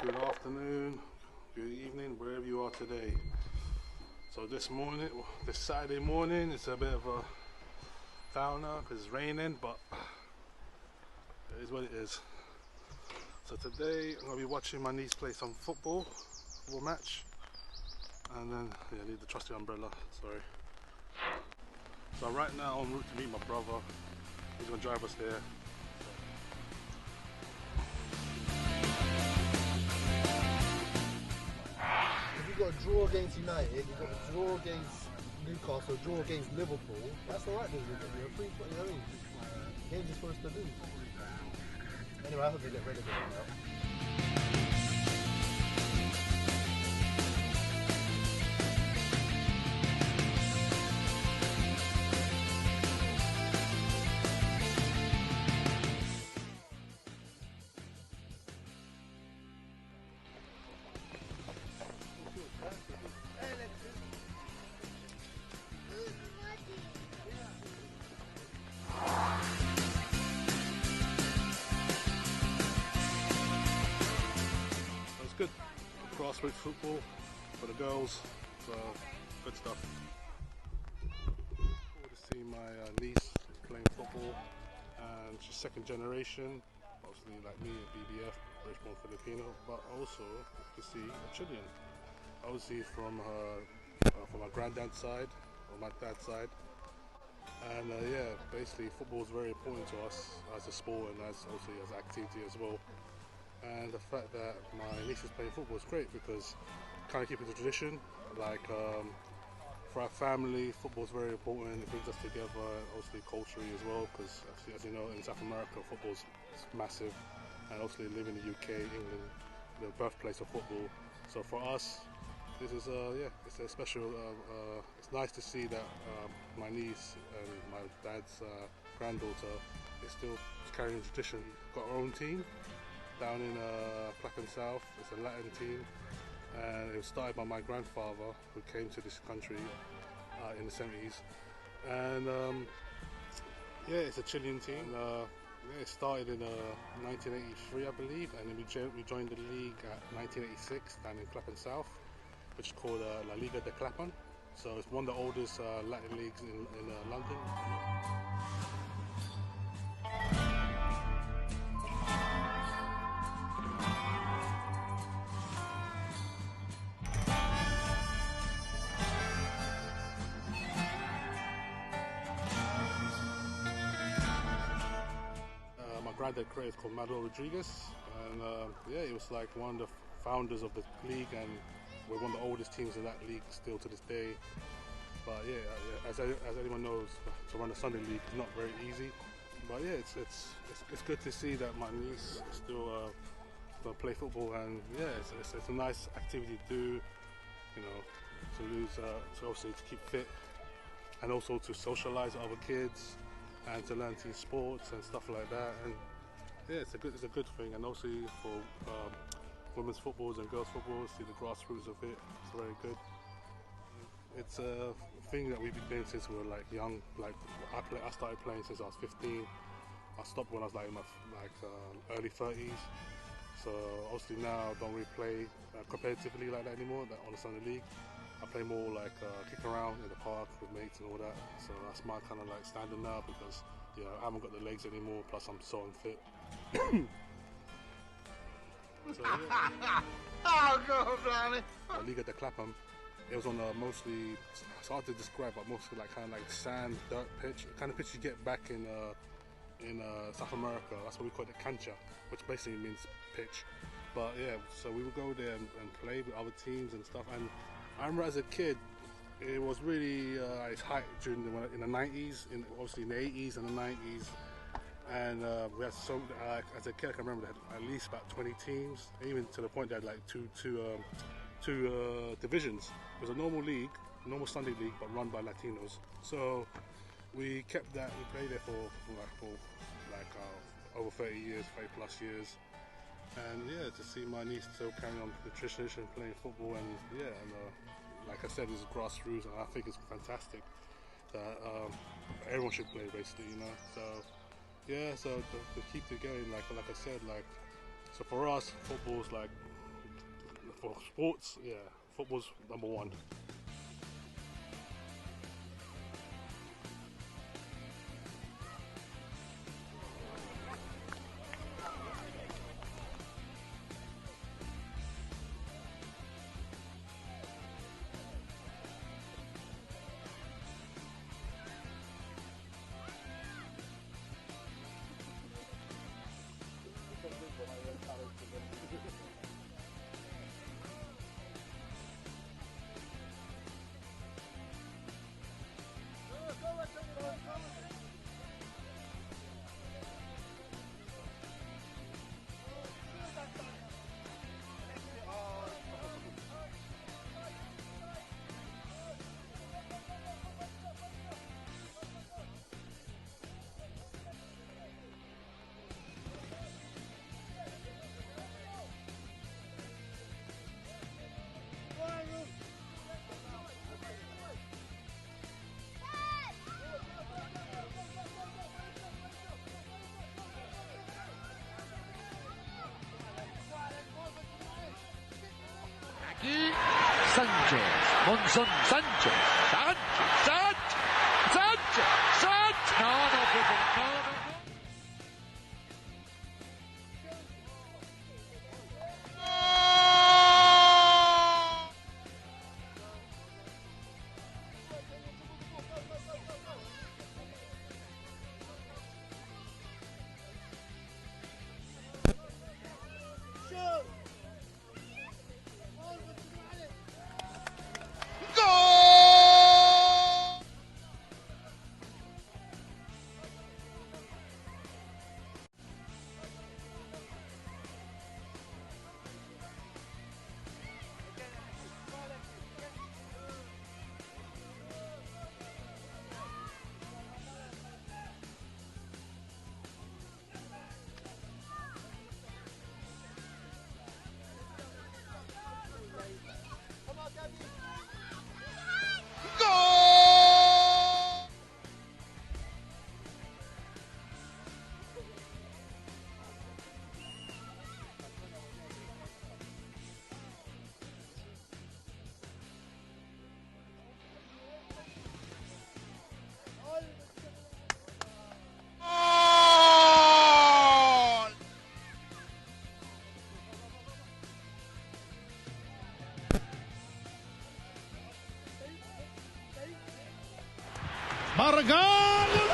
good afternoon, good evening, wherever you are today. So this Saturday morning, it's a bit of a downer because it's raining, but it is what it is. So today I'm going to be watching my niece play some football match, and then I need the trusty umbrella, sorry. So right now I'm en route to meet my brother. He's going to drive us there. You've got a draw against United, you've got a draw against Newcastle, draw against Liverpool. That's alright, then you're free. You know what I mean? Games are supposed to lose. Anyway, I hope you get rid of it now. Good grassroots football for the girls, so good stuff. Cool to see my niece playing football, and she's second generation, obviously like me at BBF, British born Filipino, but also to see a Chilean, obviously from my granddad's side or my dad's side. And yeah, basically football is very important to us as a sport and as obviously as activity as well. And the fact that my niece is playing football is great because kind of keeping the tradition. Like for our family, football is very important. It brings us together, obviously culturally as well. Because as you know, in South America, football is massive, and obviously living in the UK, England, the birthplace of football. So for us, this is it's a special. It's nice to see that my niece and my dad's granddaughter is still carrying the tradition. Got our own team down in Clapham South. It's a Latin team, and it was started by my grandfather who came to this country in the 70s. And yeah, it's a Chilean team. It started in 1983, I believe, and then we joined the league at 1986 down in Clapham South, which is called La Liga de Clapham. So it's one of the oldest Latin leagues in London. My granddad created called Manuel Rodriguez, and yeah, he was like one of the founders of the league, and we're one of the oldest teams in that league still to this day. But yeah, as anyone knows, to run a Sunday league is not very easy. But yeah, it's good to see that my niece still play football, and yeah, it's a nice activity to do, you know, to lose, to obviously to keep fit, and also to socialize with other kids, and to learn team sports and stuff like that. And yeah, it's a good thing. And also for women's footballs and girls football, see the grassroots of it. It's very good. It's a thing that we've been doing since we were like young. Like I started playing since I was 15. I stopped when I was like in my early 30s. So obviously now I don't really play competitively like that anymore. On the Sunday league, I play more like kick around in the park with mates and all that. So that's my kind of like standard now because I haven't got the legs anymore. Plus I'm so unfit. So yeah. Oh, God, blimey! La Liga de Clapham. It was on mostly, it's hard to describe, but mostly like kind of like sand, dirt pitch, the kind of pitch you get back in South America. That's what we call it, cancha, which basically means pitch. But yeah, so we would go there and play with other teams and stuff. And I remember as a kid, it was really its height during in the 90s, obviously in the 80s and the 90s. And we had as a kid I can remember they had at least about 20 teams, even to the point they had like two divisions. It was a normal league, normal Sunday league, but run by Latinos. So we kept that, we played there for over 30 years, 30 plus years. And yeah, to see my niece still carrying on the tradition, playing football, and yeah, and like I said, it's grassroots, and I think it's fantastic that everyone should play basically, So yeah, so to keep it going, like I said, so for us, football's like for sports, yeah, football's number one. Sanchez, Monson, Sanchez, Sanchez, no, people, no. Bargal